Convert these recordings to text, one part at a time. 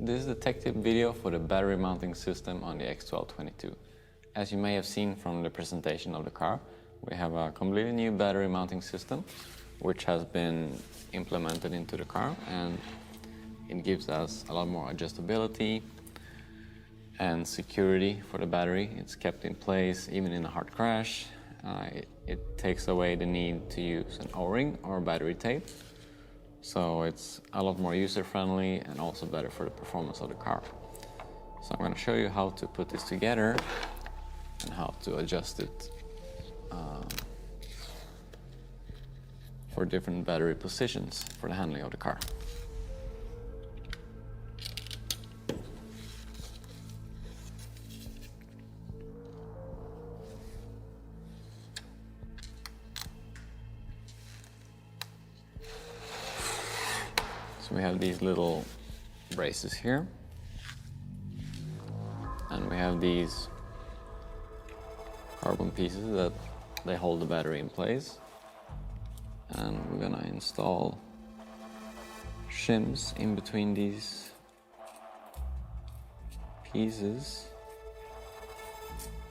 This is the tech tip video for the battery mounting system on the X12 As you may have seen from the presentation of the car, we have a completely new battery mounting system which has been implemented into the car, and it gives us a lot more adjustability and security for the battery. It's kept in place even in a hard crash. It takes away the need to use an O-ring or battery tape. So it's a lot more user-friendly and also better for the performance of the car. So I'm going to show you how to put this together and how to adjust it for different battery positions for the handling of the car. So we have these little braces here, and we have these carbon pieces that they hold the battery in place, and we're gonna install shims in between these pieces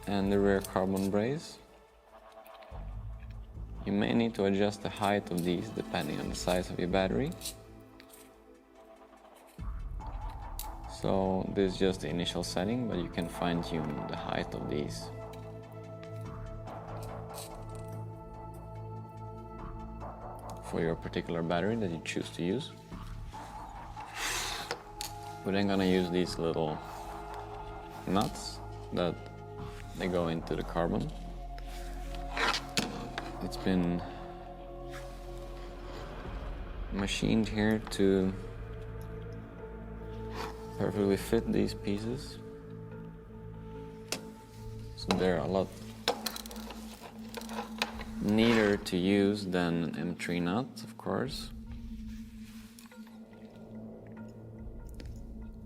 and the rear carbon brace. You may need to adjust the height of these depending on the size of your battery. So this is just the initial setting, but you can fine-tune the height of these. For your particular battery that you choose to use. We're then gonna use these little nuts that they go into the carbon. It's been machined here to perfectly fit these pieces. So they're a lot neater to use than an M3 nut, of course,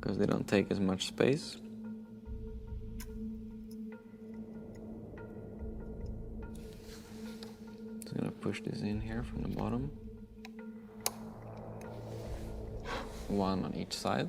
because they don't take as much space. So I'm gonna push this in here from the bottom, one on each side.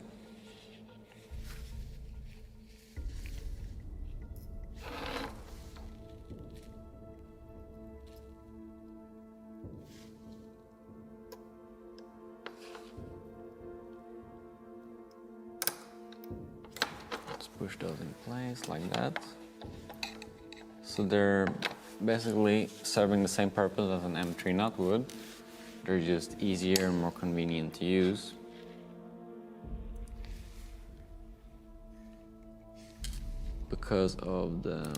Push those in place like that. So they're basically serving the same purpose as an M3 nut would. They're just easier and more convenient to use. Because of the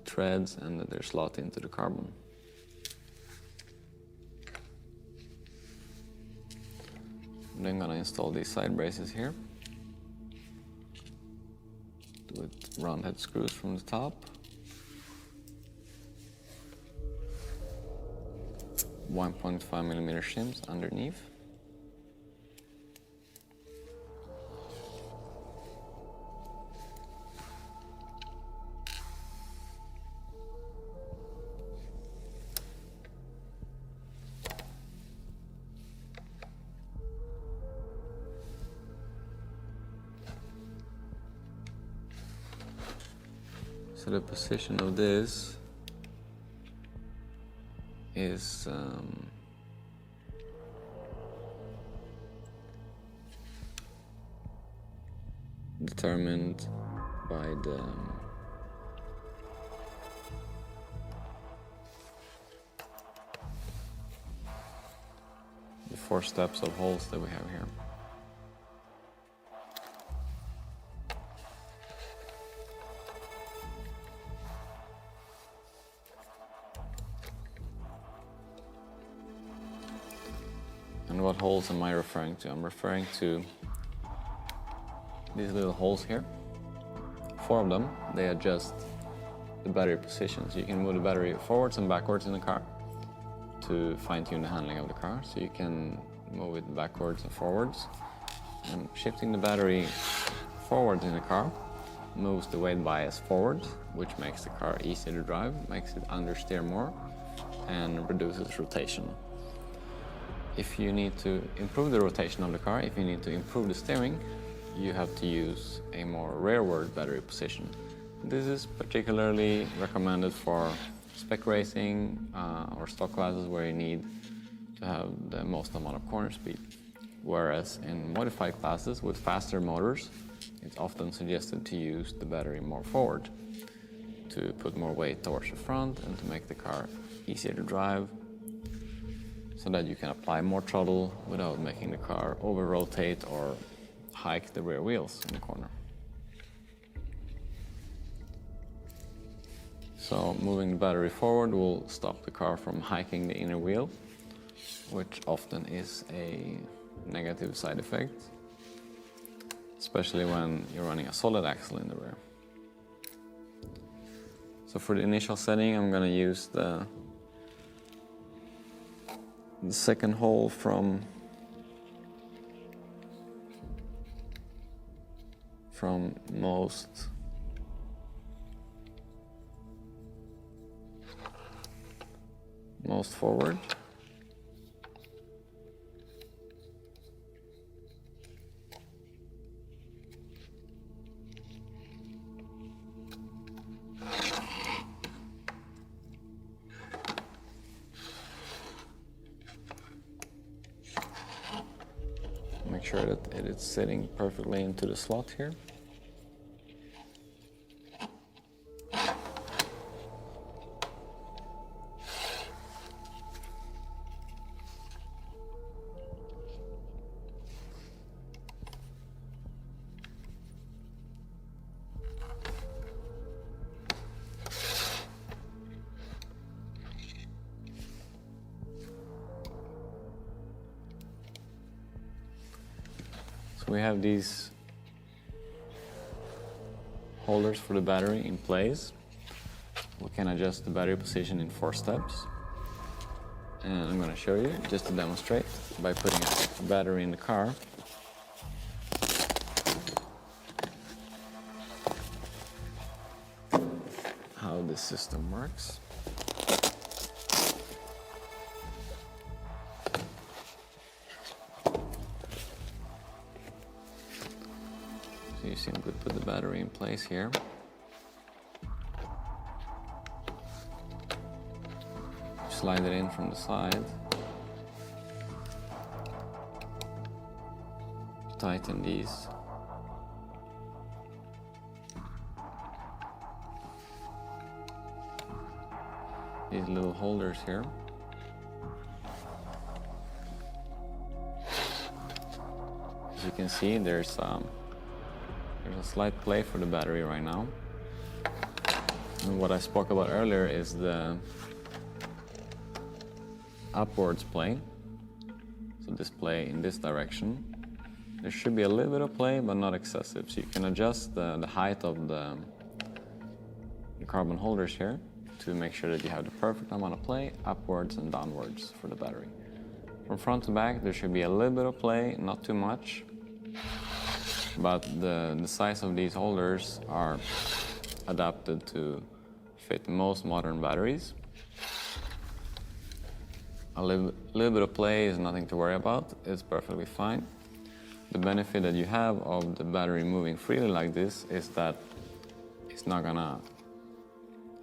threads and that they're slot into the carbon. I'm then gonna install these side braces here with round head screws from the top. 1.5mm shims underneath. So the position of this is determined by the 4 steps of holes that we have here. And what holes am I referring to? I'm referring to these little holes here. 4 of them, they adjust the battery position. So you can move the battery forwards and backwards in the car to fine-tune the handling of the car. So you can move it backwards and forwards. And shifting the battery forwards in the car moves the weight bias forward, which makes the car easier to drive, makes it understeer more. and reduces rotation. If you need to improve the rotation of the car, if you need to improve the steering, you have to use a more rearward battery position. This is particularly recommended for spec racing or stock classes where you need to have the most amount of corner speed. Whereas in modified classes with faster motors, it's often suggested to use the battery more forward, to put more weight towards the front and to make the car easier to drive, so that you can apply more throttle without making the car over-rotate or hike the rear wheels in the corner. So moving the battery forward will stop the car from hiking the inner wheel, which often is a negative side effect, especially when you're running a solid axle in the rear. So for the initial setting, I'm going to use the second hole from most forward. Make sure that it is sitting perfectly into the slot here. So we have these holders for the battery in place. We can adjust the battery position in 4 steps. And I'm going to show you, just to demonstrate, by putting a battery in the car. How this system works. So you simply put the battery in place here. Slide it in from the side. Tighten these. These little holders here. As you can see, there's a slight play for the battery right now. And what I spoke about earlier is the upwards play. So this play in this direction. There should be a little bit of play, but not excessive. So you can adjust the height of the carbon holders here to make sure that you have the perfect amount of play, upwards and downwards for the battery. From front to back, there should be a little bit of play, not too much. But the size of these holders are adapted to fit most modern batteries. A little bit of play is nothing to worry about, it's perfectly fine. The benefit that you have of the battery moving freely like this is that it's not gonna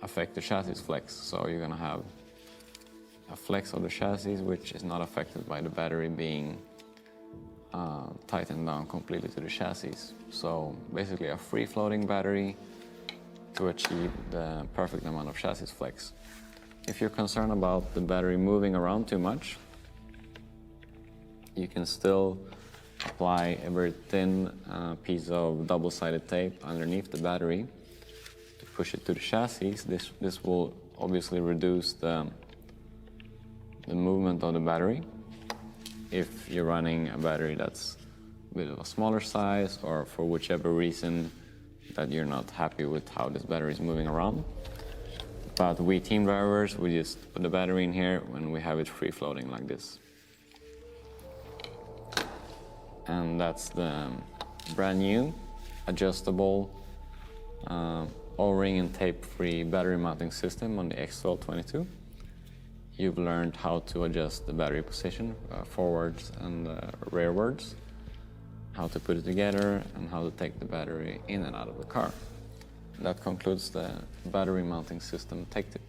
affect the chassis flex. So you're gonna have a flex of the chassis which is not affected by the battery being tightened down completely to the chassis. So basically a free-floating battery to achieve the perfect amount of chassis flex. If you're concerned about the battery moving around too much, you can still apply a very thin piece of double-sided tape underneath the battery to push it to the chassis. This will obviously reduce the movement of the battery if you're running a battery that's a bit of a smaller size, or for whichever reason that you're not happy with how this battery is moving around. But we team drivers, we just put the battery in here when we have it free floating like this. And that's the brand new adjustable O-ring and tape-free battery mounting system on the X12 22. you've learned how to adjust the battery position forwards and rearwards, how to put it together, and how to take the battery in and out of the car. That concludes the battery mounting system tech tip.